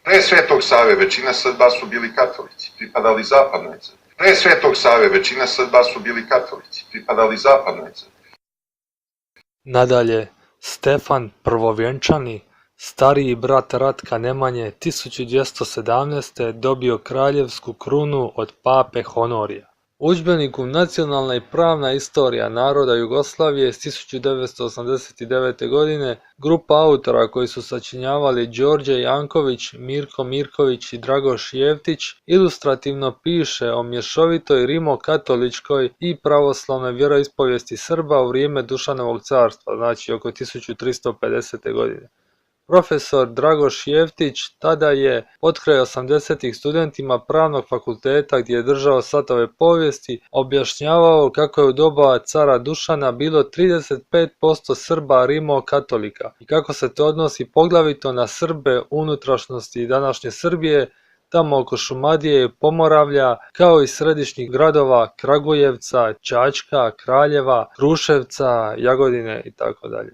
Pre Svetog Save većina Srba su bili katolici, pripadali zapadnoj crkvi. Pre Svetog Save većina Srba su bili katolici, pripadali zapadnoj crkvi. Nadalje, Stefan Prvovjenčani, stariji brat Ratka Nemanje, 1217. dobio kraljevsku krunu od pape Honorija. U udžbeniku Nacionalna i pravna istorija naroda Jugoslavije iz 1989. godine grupa autora koji su sačinjavali Đorđe Janković, Mirko Mirković i Dragoš Jeftić ilustrativno piše o mješovitoj rimokatoličkoj i pravoslavnoj vjeroispovijesti Srba u vrijeme Dušanovog carstva, znači oko 1350. godine. Profesor Dragoš Jeftić tada je potkraj 80-ih studentima pravnog fakulteta gdje je držao satove povijesti objašnjavao kako je u doba cara Dušana bilo 35% Srba rimokatolika i kako se to odnosi poglavito na Srbe unutrašnjosti današnje Srbije, tamo oko Šumadije i Pomoravlja, kao i središnjih gradova Kragujevca, Čačka, Kraljeva, Kruševca, Jagodine itd.